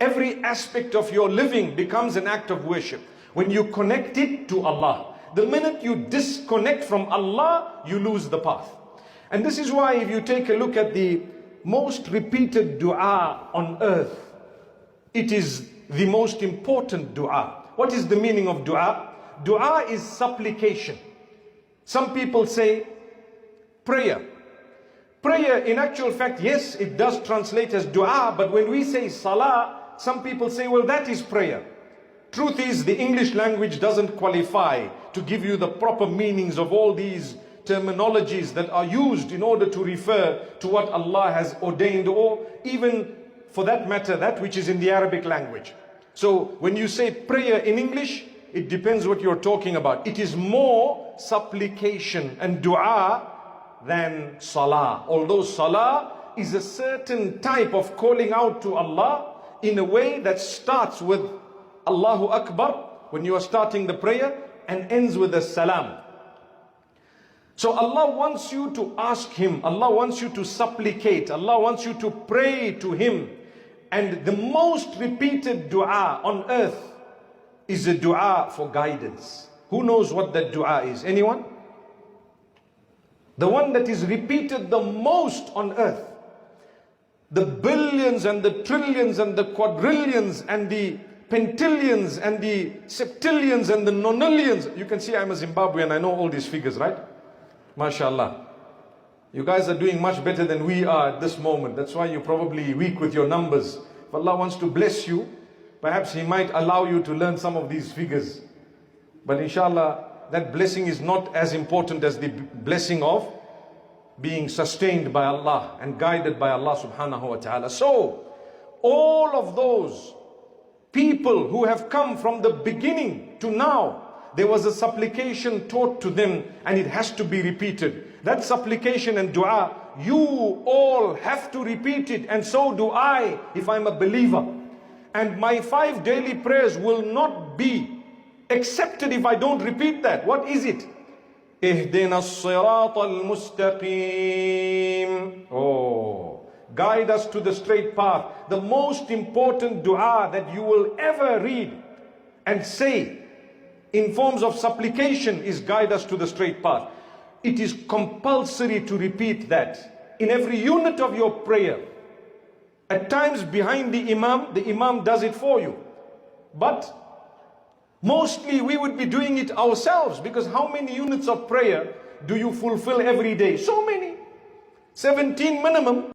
Every aspect of your living becomes an act of worship when you connect it to Allah. The minute you disconnect from Allah, you lose the path. And this is why if you take a look at the most repeated dua on earth, it is the most important dua. What is the meaning of dua? Dua is supplication. Some people say prayer. Prayer, in actual fact, yes, it does translate as dua, but when we say salah, some people say, well, that is prayer. Truth is, the English language doesn't qualify to give you the proper meanings of all these terminologies that are used in order to refer to what Allah has ordained, or even, for that matter, that which is in the Arabic language. So when you say prayer in English, it depends what you're talking about. It is more supplication and dua than salah. Although salah is a certain type of calling out to Allah in a way that starts with Allahu Akbar when you are starting the prayer and ends with a salam. So Allah wants you to ask Him, Allah wants you to supplicate, Allah wants you to pray to Him. And the most repeated dua on earth is a dua for guidance. Who knows what that dua is? Anyone? The one that is repeated the most on earth. The billions and the trillions and the quadrillions and the pentillions and the septillions and the nonillions. You can see I'm a Zimbabwean, I know all these figures, right? MashaAllah. You guys are doing much better than we are at this moment. That's why you're probably weak with your numbers. If Allah wants to bless you, perhaps He might allow you to learn some of these figures. But inshallah, that blessing is not as important as the blessing of being sustained by Allah and guided by Allah subhanahu wa ta'ala. So, all of those people who have come from the beginning to now, there was a supplication taught to them and it has to be repeated. That supplication and dua, you all have to repeat it, and so do I if I'm a believer. And my 5 daily prayers will not be accepted if I don't repeat that. What is it? Ihdina as-sirata al-mustaqim. Oh, guide us to the straight path. The most important dua that you will ever read and say in forms of supplication is guide us to the straight path. It is compulsory to repeat that in every unit of your prayer. At times behind the Imam does it for you. But mostly we would be doing it ourselves, because how many units of prayer do you fulfill every day? So many. 17 minimum.